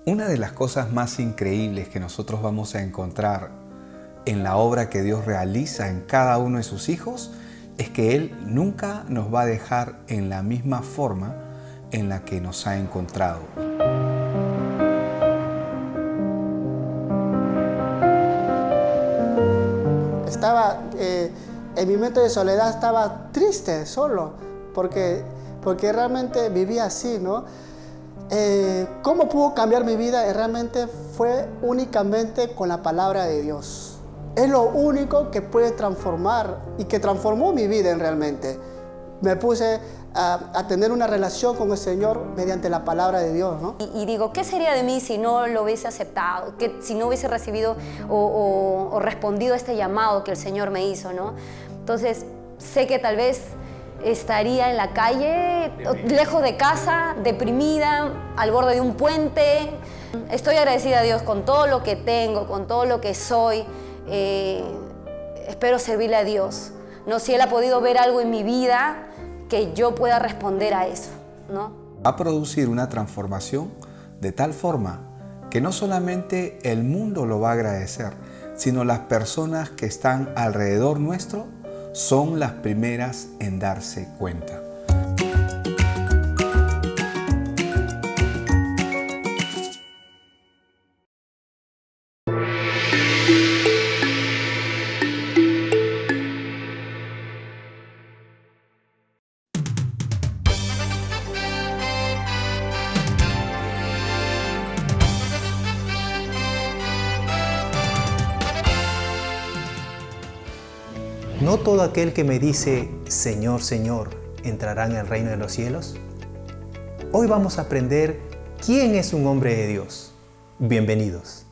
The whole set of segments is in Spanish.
Una de las cosas más increíbles que nosotros vamos a encontrar en la obra que Dios realiza en cada uno de sus hijos es que Él nunca nos va a dejar en la misma forma en la que nos ha encontrado. Estaba, en mi momento de soledad estaba triste, solo, porque realmente vivía así, ¿no? ¿Cómo pudo cambiar mi vida? Realmente fue únicamente con la palabra de Dios. Es lo único que puede transformar y que transformó mi vida realmente. Me puse a tener una relación con el Señor mediante la palabra de Dios, ¿no? Y digo, ¿qué sería de mí si no lo hubiese aceptado? Si no hubiese recibido o respondido a este llamado que el Señor me hizo, ¿no? Entonces, sé que tal vez estaría en la calle, lejos de casa, deprimida, al borde de un puente. Estoy agradecida a Dios con todo lo que tengo, con todo lo que soy. Espero servirle a Dios, ¿no? Si Él ha podido ver algo en mi vida, que yo pueda responder a eso, ¿no? Va a producir una transformación de tal forma que no solamente el mundo lo va a agradecer, sino las personas que están alrededor nuestro son las primeras en darse cuenta. ¿No todo aquel que me dice, Señor, Señor, entrará en el reino de los cielos? Hoy vamos a aprender quién es un hombre de Dios. Bienvenidos.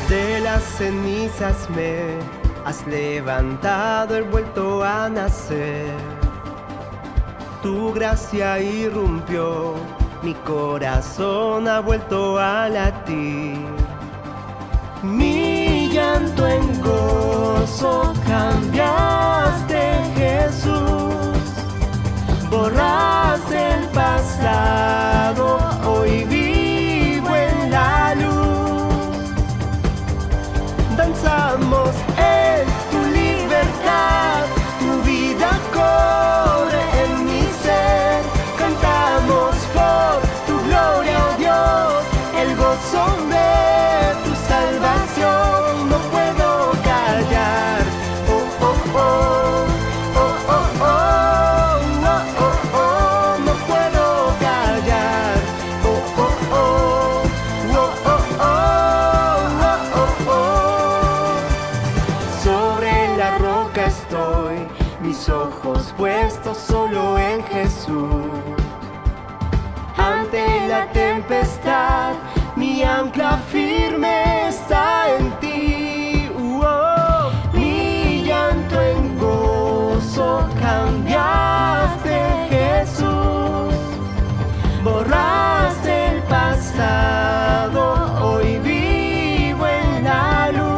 De las cenizas me has levantado, he vuelto a nacer. Tu gracia irrumpió, mi corazón ha vuelto a latir. Mi llanto en gozo cambiaste, Jesús. Borraste el pasado, hoy vivo en la luz. Danzamos en tu libertad, tu vida corre en mi ser. Cantamos por tu gloria, oh Dios, el gozo de tu salvación. No puedo callar, oh, oh, oh, oh, oh, oh, no, oh, oh, no puedo callar, oh, oh, oh, oh, oh, oh, oh, oh, oh. Sobre la roca estoy, mis ojos puestos solo en Jesús. Ante la tempestad, mi ancla firme está en ti. Mi llanto en gozo cambiaste, Jesús. Borraste el pasado, hoy vivo en la luz.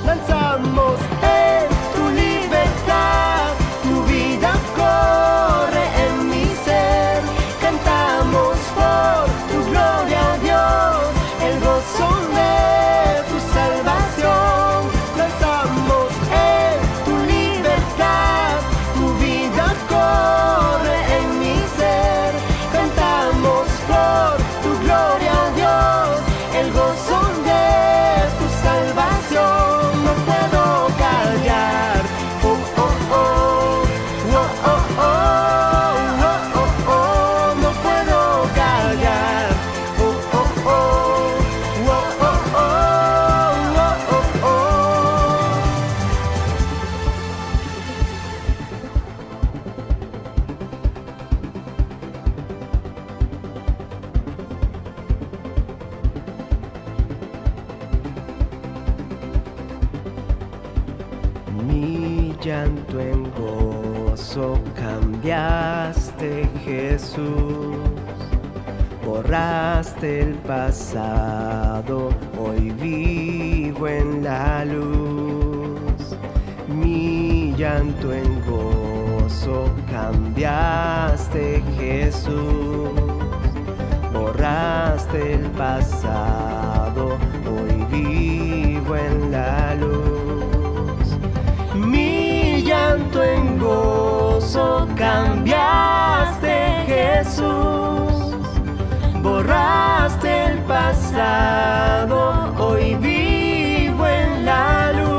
Danzamos en tu libertad, tu vida corre en mi ser. Cantamos por tu gloria, Dios, el gozo de tu salvación. Danzamos en tu libertad, tu vida corre en mi ser. Cantamos por tu gloria, Dios, el gozo de tu salvación. No puedo callar, oh, oh, oh, oh, oh, oh, oh, oh, oh, no puedo callar, oh, oh, oh, oh, oh, oh, oh, oh, oh. Mi llanto en gozo cambiaste, Jesús. Borraste el pasado, hoy vivo en la luz. Mi llanto en gozo cambiaste, Jesús. Borraste el pasado, hoy vivo en la luz. Mi llanto en gozo cambiaste, Jesús. Borraste el pasado, hoy vivo en la luz.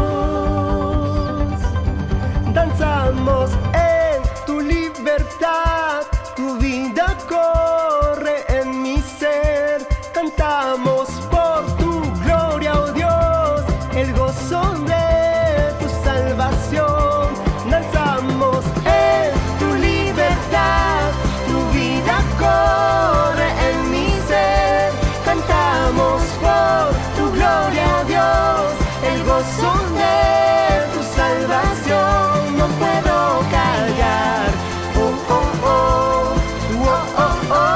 Danzamos en tu libertad, tu vida corre en mi ser. Cantamos por tu gloria, oh Dios, el gozo de tu salvación. Danzamos en tu libertad, tu vida corre en mi ser. Cantamos por tu gloria, Dios, el gozo de tu salvación. No puedo callar, oh, oh, oh, oh, oh, oh,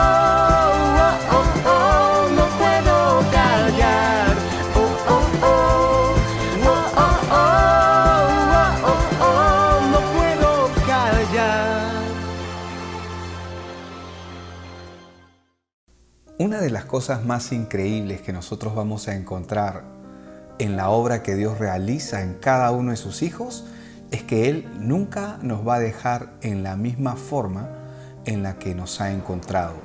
oh, oh, oh. No puedo callar, oh, oh, oh, oh, oh, oh, oh, oh, oh. No puedo callar. Una de las cosas más increíbles que nosotros vamos a encontrar en la obra que Dios realiza en cada uno de sus hijos es que Él nunca nos va a dejar en la misma forma en la que nos ha encontrado.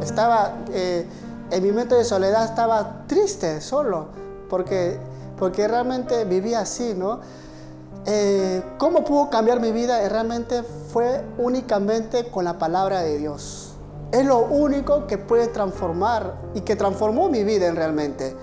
Estaba, en mi momento de soledad estaba triste, solo, porque realmente vivía así, ¿no? ¿Cómo pudo cambiar mi vida? Realmente fue únicamente con la palabra de Dios. Es lo único que puede transformar y que transformó mi vida realmente.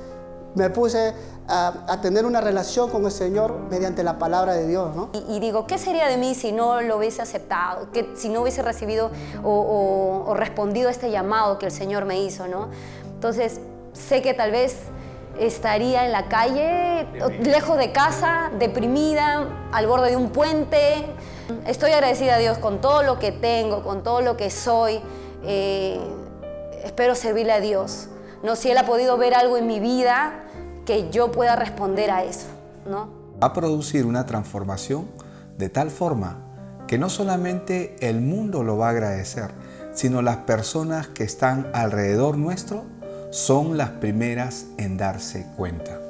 Me puse a tener una relación con el Señor mediante la palabra de Dios, ¿no? Y digo, ¿qué sería de mí si no lo hubiese aceptado? Que si no hubiese recibido o respondido a este llamado que el Señor me hizo, ¿no? Entonces, sé que tal vez estaría en la calle, lejos de casa, deprimida, al borde de un puente. Estoy agradecida a Dios con todo lo que tengo, con todo lo que soy. Espero servirle a Dios, ¿no? Si Él ha podido ver algo en mi vida, que yo pueda responder a eso, ¿no? Va a producir una transformación de tal forma que no solamente el mundo lo va a agradecer, sino las personas que están alrededor nuestro son las primeras en darse cuenta.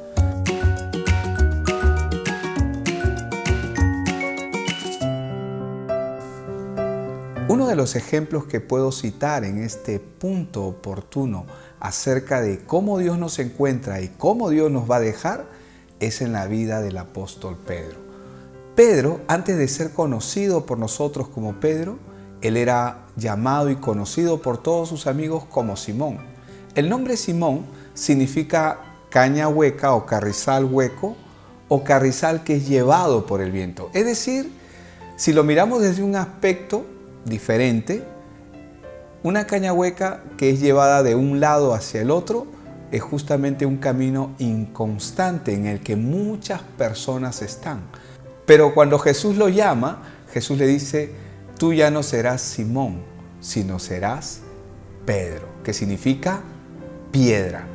Uno de los ejemplos que puedo citar en este punto oportuno acerca de cómo Dios nos encuentra y cómo Dios nos va a dejar es en la vida del apóstol Pedro. Pedro, antes de ser conocido por nosotros como Pedro, él era llamado y conocido por todos sus amigos como Simón. El nombre Simón significa caña hueca o carrizal hueco o carrizal que es llevado por el viento. Es decir, si lo miramos desde un aspecto diferente, una caña hueca que es llevada de un lado hacia el otro es justamente un camino inconstante en el que muchas personas están. Pero cuando Jesús lo llama, Jesús le dice, tú ya no serás Simón, sino serás Pedro, que significa piedra.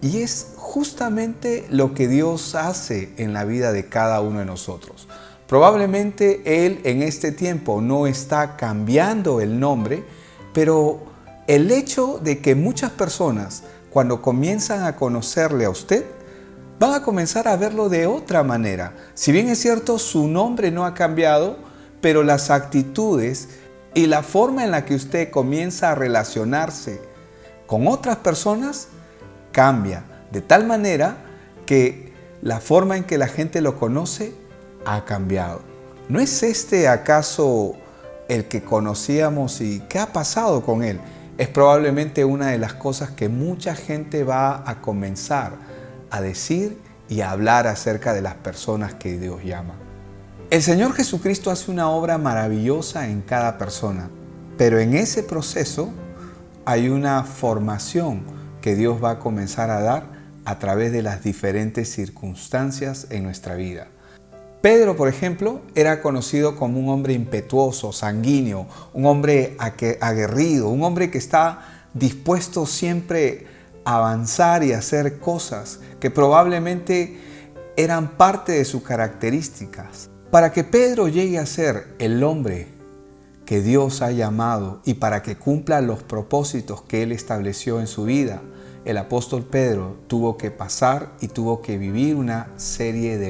Y es justamente lo que Dios hace en la vida de cada uno de nosotros. Probablemente Él en este tiempo no está cambiando el nombre, pero el hecho de que muchas personas, cuando comienzan a conocerle a usted, van a comenzar a verlo de otra manera. Si bien es cierto, su nombre no ha cambiado, pero las actitudes y la forma en la que usted comienza a relacionarse con otras personas cambia, de tal manera que la forma en que la gente lo conoce ha cambiado. ¿No es este acaso el que conocíamos y qué ha pasado con él? Es probablemente una de las cosas que mucha gente va a comenzar a decir y a hablar acerca de las personas que Dios llama. El Señor Jesucristo hace una obra maravillosa en cada persona, pero en ese proceso hay una formación que Dios va a comenzar a dar a través de las diferentes circunstancias en nuestra vida. Pedro, por ejemplo, era conocido como un hombre impetuoso, sanguíneo, un hombre aguerrido, un hombre que está dispuesto siempre a avanzar y a hacer cosas que probablemente eran parte de sus características. Para que Pedro llegue a ser el hombre que Dios ha llamado y para que cumpla los propósitos que Él estableció en su vida, el apóstol Pedro tuvo que pasar y tuvo que vivir una serie de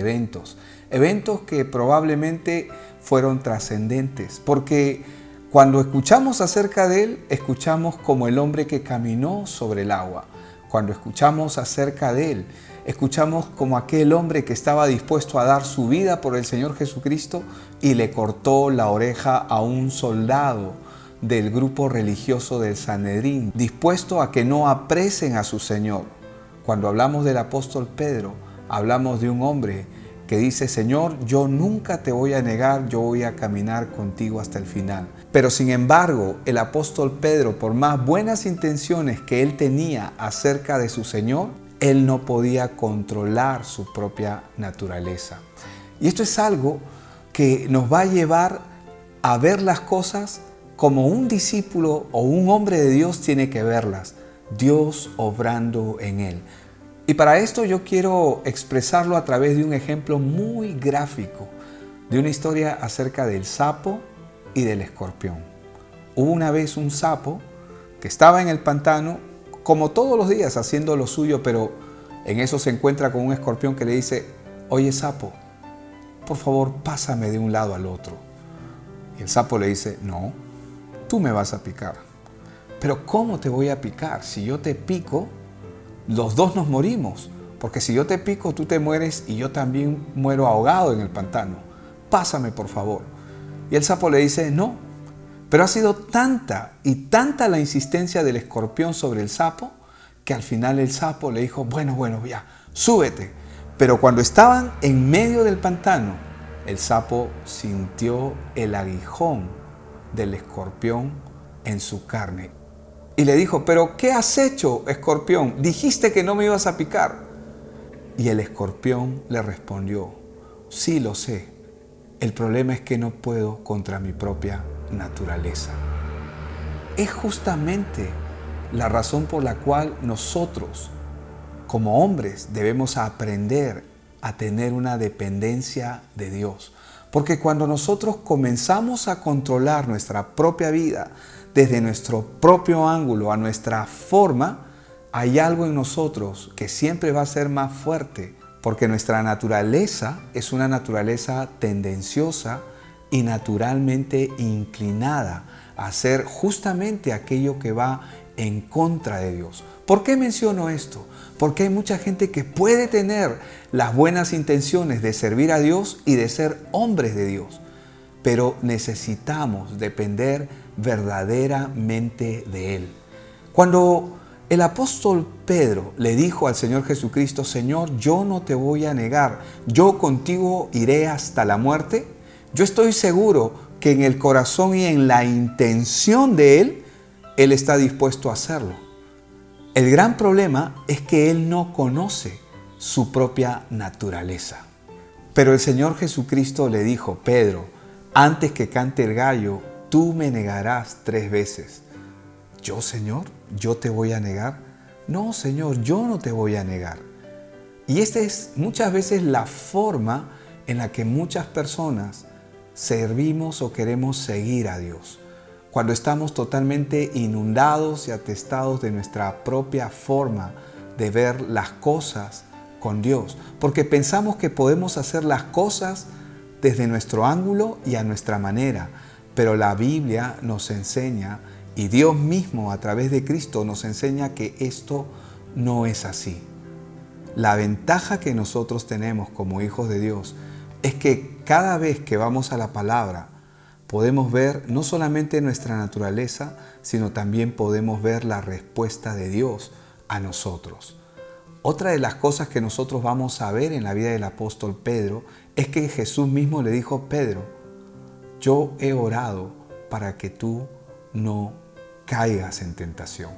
eventos que probablemente fueron trascendentes, porque cuando escuchamos acerca de Él, escuchamos como el hombre que caminó sobre el agua. Cuando escuchamos acerca de Él, escuchamos como aquel hombre que estaba dispuesto a dar su vida por el Señor Jesucristo y le cortó la oreja a un soldado del grupo religioso del Sanedrín, dispuesto a que no apresen a su Señor. Cuando hablamos del apóstol Pedro, hablamos de un hombre que dice: Señor, yo nunca te voy a negar, yo voy a caminar contigo hasta el final. Pero sin embargo, el apóstol Pedro, por más buenas intenciones que él tenía acerca de su Señor, él no podía controlar su propia naturaleza. Y esto es algo que nos va a llevar a ver las cosas como un discípulo o un hombre de Dios tiene que verlas, Dios obrando en él. Y para esto yo quiero expresarlo a través de un ejemplo muy gráfico, de una historia acerca del sapo y del escorpión. Hubo una vez un sapo que estaba en el pantano, como todos los días, haciendo lo suyo, pero en eso se encuentra con un escorpión que le dice: oye sapo, por favor pásame de un lado al otro. Y el sapo le dice: no, tú me vas a picar. Pero ¿cómo te voy a picar? Si yo te pico, los dos nos morimos, porque si yo te pico, tú te mueres y yo también muero ahogado en el pantano. Pásame, por favor. Y el sapo le dice: no. Pero ha sido tanta y tanta la insistencia del escorpión sobre el sapo, que al final el sapo le dijo: bueno, ya, súbete. Pero cuando estaban en medio del pantano, el sapo sintió el aguijón del escorpión en su carne. Y le dijo: ¿pero qué has hecho, escorpión? Dijiste que no me ibas a picar. Y el escorpión le respondió: sí, lo sé. El problema es que no puedo contra mi propia naturaleza. Es justamente la razón por la cual nosotros, como hombres, debemos aprender a tener una dependencia de Dios. Porque cuando nosotros comenzamos a controlar nuestra propia vida desde nuestro propio ángulo, a nuestra forma, hay algo en nosotros que siempre va a ser más fuerte, porque nuestra naturaleza es una naturaleza tendenciosa y naturalmente inclinada a hacer justamente aquello que va en contra de Dios. ¿Por qué menciono esto? Porque hay mucha gente que puede tener las buenas intenciones de servir a Dios y de ser hombres de Dios, pero necesitamos depender verdaderamente de Él. Cuando el apóstol Pedro le dijo al Señor Jesucristo: Señor, yo no te voy a negar, yo contigo iré hasta la muerte, yo estoy seguro que en el corazón y en la intención de Él está dispuesto a hacerlo. El gran problema es que Él no conoce su propia naturaleza. Pero el Señor Jesucristo le dijo: Pedro, antes que cante el gallo, tú me negarás 3 veces. ¿Yo, Señor? ¿Yo te voy a negar? No, Señor, yo no te voy a negar. Y esta es muchas veces la forma en la que muchas personas servimos o queremos seguir a Dios. Cuando estamos totalmente inundados y atestados de nuestra propia forma de ver las cosas con Dios. Porque pensamos que podemos hacer las cosas desde nuestro ángulo y a nuestra manera. Pero la Biblia nos enseña, y Dios mismo a través de Cristo nos enseña, que esto no es así. La ventaja que nosotros tenemos como hijos de Dios es que cada vez que vamos a la palabra podemos ver no solamente nuestra naturaleza, sino también podemos ver la respuesta de Dios a nosotros. Otra de las cosas que nosotros vamos a ver en la vida del apóstol Pedro es que Jesús mismo le dijo: Pedro, yo he orado para que tú no caigas en tentación.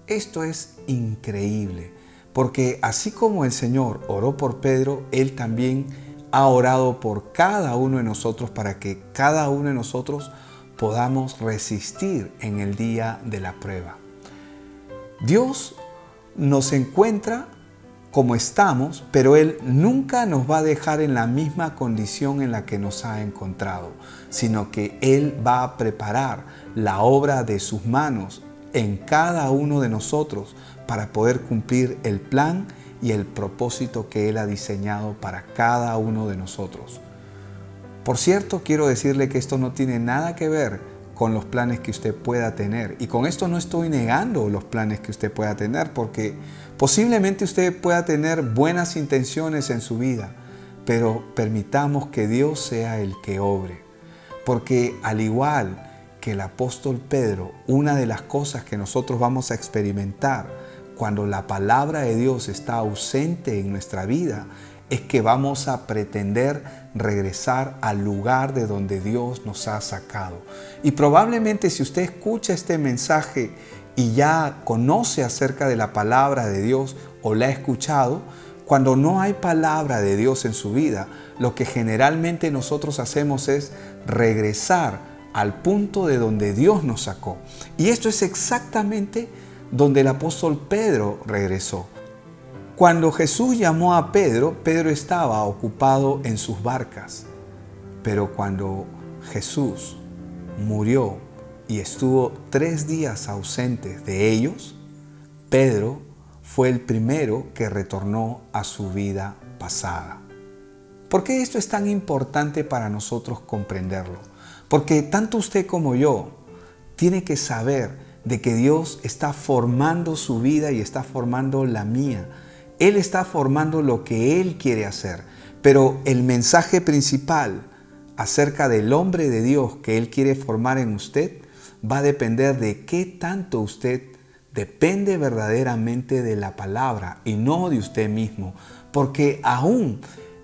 Esto es increíble, porque así como el Señor oró por Pedro, Él también ha orado por cada uno de nosotros para que cada uno de nosotros podamos resistir en el día de la prueba. Dios nos encuentra como estamos, pero Él nunca nos va a dejar en la misma condición en la que nos ha encontrado, sino que Él va a preparar la obra de sus manos en cada uno de nosotros para poder cumplir el plan y el propósito que Él ha diseñado para cada uno de nosotros. Por cierto, quiero decirle que esto no tiene nada que ver con los planes que usted pueda tener. Y con esto no estoy negando los planes que usted pueda tener, porque posiblemente usted pueda tener buenas intenciones en su vida, pero permitamos que Dios sea el que obre. Porque al igual que el apóstol Pedro, una de las cosas que nosotros vamos a experimentar cuando la palabra de Dios está ausente en nuestra vida, es que vamos a pretender regresar al lugar de donde Dios nos ha sacado. Y probablemente si usted escucha este mensaje y ya conoce acerca de la palabra de Dios o la ha escuchado, cuando no hay palabra de Dios en su vida, lo que generalmente nosotros hacemos es regresar al punto de donde Dios nos sacó. Y esto es exactamente donde el apóstol Pedro regresó. Cuando Jesús llamó a Pedro, Pedro estaba ocupado en sus barcas. Pero cuando Jesús murió y estuvo 3 días ausente de ellos, Pedro fue el primero que retornó a su vida pasada. ¿Por qué esto es tan importante para nosotros comprenderlo? Porque tanto usted como yo tiene que saber de que Dios está formando su vida y está formando la mía. Él está formando lo que Él quiere hacer, pero el mensaje principal acerca del hombre de Dios que Él quiere formar en usted va a depender de qué tanto usted depende verdaderamente de la palabra y no de usted mismo. Porque aún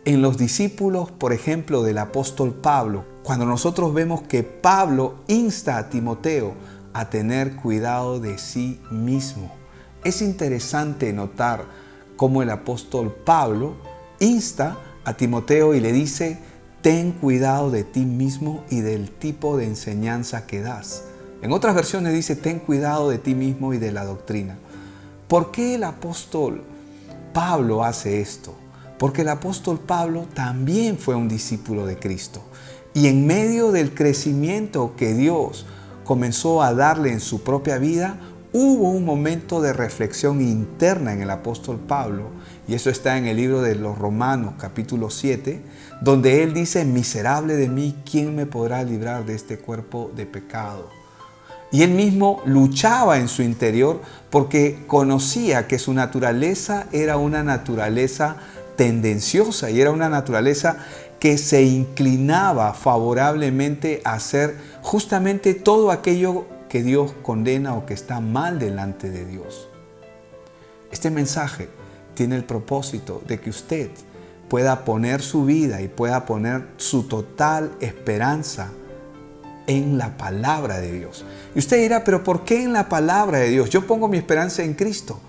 en los discípulos, por ejemplo, del apóstol Pablo, cuando nosotros vemos que Pablo insta a Timoteo a tener cuidado de sí mismo, es interesante notar cómo el apóstol Pablo insta a Timoteo y le dice: ten cuidado de ti mismo y del tipo de enseñanza que das. En otras versiones dice: ten cuidado de ti mismo y de la doctrina. ¿Por qué el apóstol Pablo hace esto? Porque el apóstol Pablo también fue un discípulo de Cristo. Y en medio del crecimiento que Dios comenzó a darle en su propia vida, hubo un momento de reflexión interna en el apóstol Pablo, y eso está en el libro de los Romanos, capítulo 7, donde él dice: miserable de mí, ¿quién me podrá librar de este cuerpo de pecado? Y él mismo luchaba en su interior porque conocía que su naturaleza era una naturaleza tendenciosa y era una naturaleza que se inclinaba favorablemente a hacer justamente todo aquello que Dios condena o que está mal delante de Dios. Este mensaje tiene el propósito de que usted pueda poner su vida y pueda poner su total esperanza en la palabra de Dios. Y usted dirá: pero ¿por qué en la palabra de Dios? Yo pongo mi esperanza en Cristo.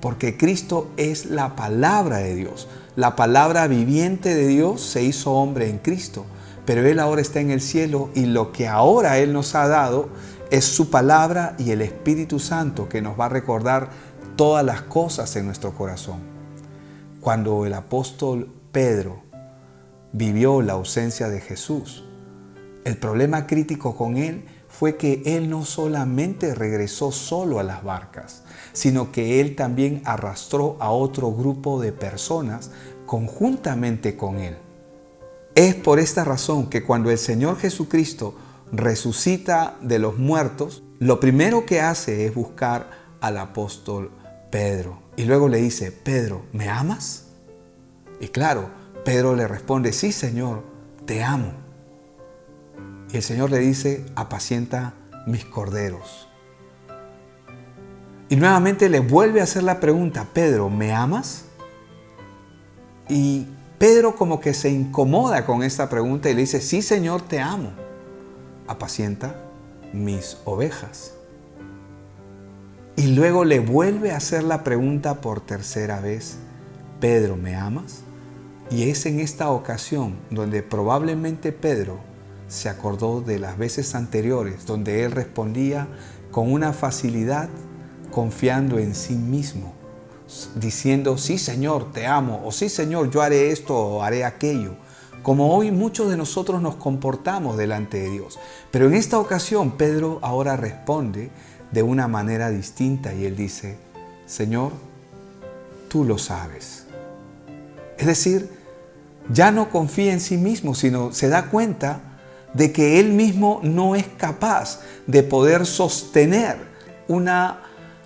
Porque Cristo es la palabra de Dios. La palabra viviente de Dios se hizo hombre en Cristo. Pero Él ahora está en el cielo y lo que ahora Él nos ha dado es su palabra y el Espíritu Santo, que nos va a recordar todas las cosas en nuestro corazón. Cuando el apóstol Pedro vivió la ausencia de Jesús, el problema crítico con él fue que él no solamente regresó solo a las barcas, sino que él también arrastró a otro grupo de personas conjuntamente con él. Es por esta razón que cuando el Señor Jesucristo resucita de los muertos, lo primero que hace es buscar al apóstol Pedro. Y luego le dice: Pedro, ¿me amas? Y claro, Pedro le responde: sí, Señor, te amo. Y el Señor le dice: apacienta mis corderos. Y nuevamente le vuelve a hacer la pregunta: Pedro, ¿me amas? Y Pedro como que se incomoda con esta pregunta y le dice: sí, Señor, te amo. Apacienta mis ovejas. Y luego le vuelve a hacer la pregunta por tercera vez: Pedro, ¿me amas? Y es en esta ocasión donde probablemente Pedro se acordó de las veces anteriores donde él respondía con una facilidad, confiando en sí mismo, diciendo: sí, Señor, te amo, o sí, Señor, yo haré esto o haré aquello. Como hoy muchos de nosotros nos comportamos delante de Dios. Pero en esta ocasión Pedro ahora responde de una manera distinta y él dice: Señor, tú lo sabes. Es decir, ya no confía en sí mismo, sino se da cuenta de que él mismo no es capaz de poder sostener una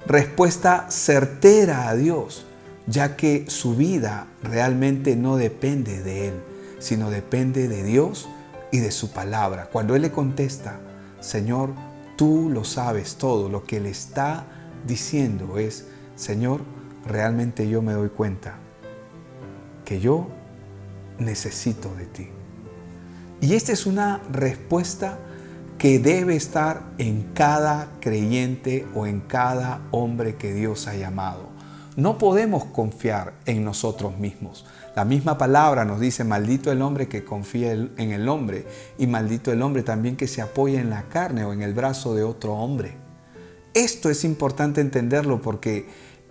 respuesta certera a Dios, ya que su vida realmente no depende de él, sino depende de Dios y de su palabra. Cuando él le contesta: Señor, tú lo sabes todo, lo que le está diciendo es: Señor, realmente yo me doy cuenta que yo necesito de ti. Y esta es una respuesta que debe estar en cada creyente o en cada hombre que Dios ha llamado. No podemos confiar en nosotros mismos. La misma palabra nos dice: maldito el hombre que confía en el hombre, y maldito el hombre también que se apoya en la carne o en el brazo de otro hombre. Esto es importante entenderlo, porque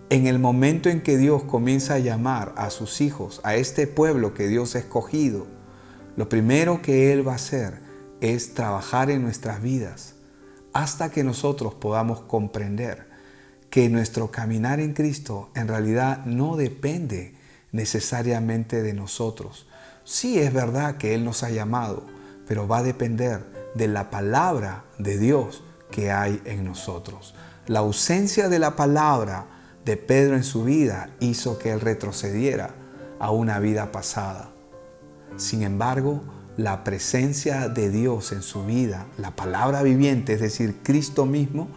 en el momento en que Dios comienza a llamar a sus hijos, a este pueblo que Dios ha escogido, lo primero que Él va a hacer es trabajar en nuestras vidas hasta que nosotros podamos comprender que nuestro caminar en Cristo en realidad no depende necesariamente de nosotros. Sí, es verdad que Él nos ha llamado, pero va a depender de la palabra de Dios que hay en nosotros. La ausencia de la palabra de Pedro en su vida hizo que él retrocediera a una vida pasada. Sin embargo, la presencia de Dios en su vida, la palabra viviente, es decir, Cristo mismo,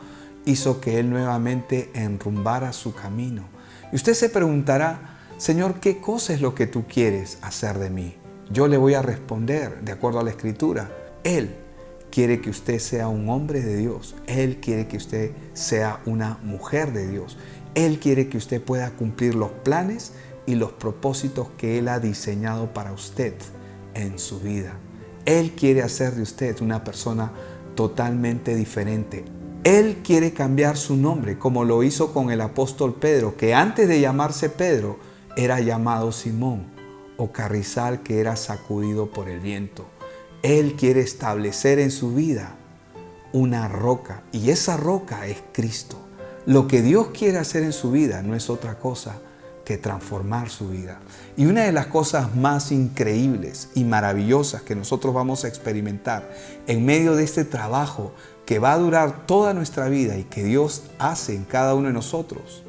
hizo que él nuevamente enrumbara su camino. Y usted se preguntará: Señor, ¿qué cosa es lo que tú quieres hacer de mí? Yo le voy a responder de acuerdo a la Escritura. Él quiere que usted sea un hombre de Dios. Él quiere que usted sea una mujer de Dios. Él quiere que usted pueda cumplir los planes y los propósitos que Él ha diseñado para usted en su vida. Él quiere hacer de usted una persona totalmente diferente. Él quiere cambiar su nombre, como lo hizo con el apóstol Pedro, que antes de llamarse Pedro era llamado Simón, o carrizal que era sacudido por el viento. Él quiere establecer en su vida una roca, y esa roca es Cristo. Lo que Dios quiere hacer en su vida no es otra cosa que transformar su vida. Y una de las cosas más increíbles y maravillosas que nosotros vamos a experimentar en medio de este trabajo que va a durar toda nuestra vida y que Dios hace en cada uno de nosotros,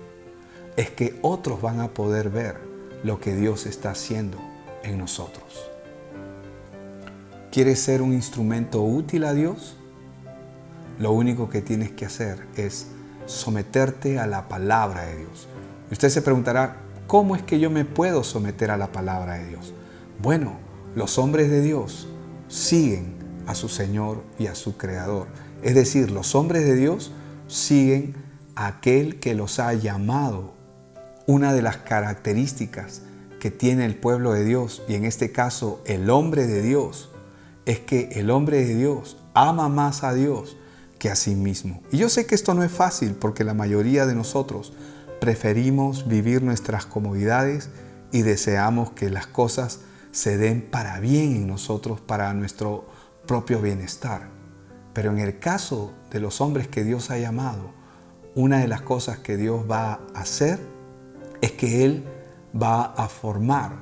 es que otros van a poder ver lo que Dios está haciendo en nosotros. ¿Quieres ser un instrumento útil a Dios? Lo único que tienes que hacer es someterte a la palabra de Dios. Y usted se preguntará: ¿cómo es que yo me puedo someter a la palabra de Dios? Bueno, los hombres de Dios siguen a su Señor y a su Creador. Es decir, los hombres de Dios siguen a aquel que los ha llamado. Una de las características que tiene el pueblo de Dios, y en este caso el hombre de Dios, es que el hombre de Dios ama más a Dios que a sí mismo. Y yo sé que esto no es fácil, porque la mayoría de nosotros preferimos vivir nuestras comodidades y deseamos que las cosas se den para bien en nosotros, para nuestro propio bienestar. Pero en el caso de los hombres que Dios ha llamado, una de las cosas que Dios va a hacer es que Él va a formar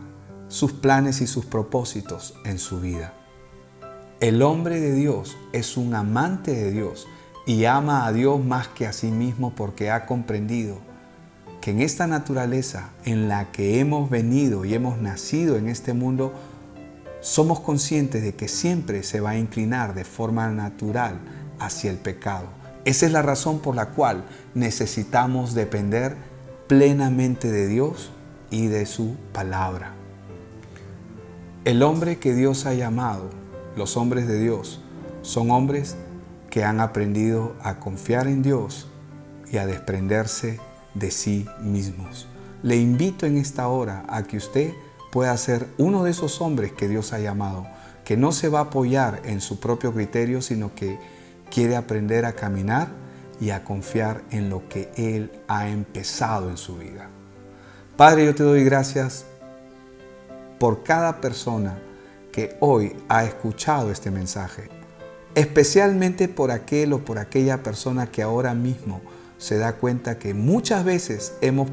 sus planes y sus propósitos en su vida. El hombre de Dios es un amante de Dios y ama a Dios más que a sí mismo, porque ha comprendido que en esta naturaleza en la que hemos venido y hemos nacido en este mundo, somos conscientes de que siempre se va a inclinar de forma natural hacia el pecado. Esa es la razón por la cual necesitamos depender plenamente de Dios y de su palabra. El hombre que Dios ha llamado, los hombres de Dios, son hombres que han aprendido a confiar en Dios y a desprenderse de sí mismos. Le invito en esta hora a que usted pueda ser uno de esos hombres que Dios ha llamado, que no se va a apoyar en su propio criterio, sino que quiere aprender a caminar y a confiar en lo que Él ha empezado en su vida. Padre, yo te doy gracias por cada persona que hoy ha escuchado este mensaje, especialmente por aquel o por aquella persona que ahora mismo se da cuenta que muchas veces hemos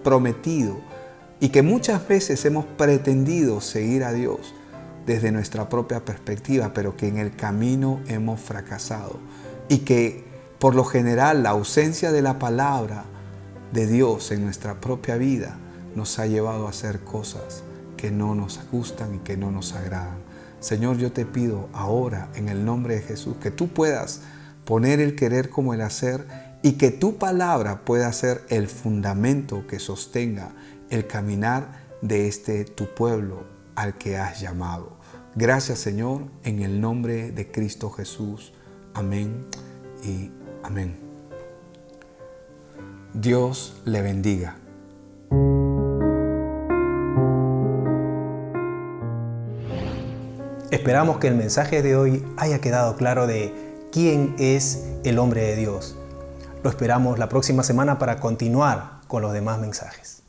prometido y que muchas veces hemos pretendido seguir a Dios desde nuestra propia perspectiva, pero que en el camino hemos fracasado y que por lo general la ausencia de la palabra de Dios en nuestra propia vida nos ha llevado a hacer cosas que no nos gustan y que no nos agradan. Señor, yo te pido ahora en el nombre de Jesús que tú puedas poner el querer como el hacer y que tu palabra pueda ser el fundamento que sostenga el caminar de tu pueblo al que has llamado. Gracias, Señor, en el nombre de Cristo Jesús. Amén y amén. Dios le bendiga. Esperamos que el mensaje de hoy haya quedado claro de quién es el hombre de Dios. Lo esperamos la próxima semana para continuar con los demás mensajes.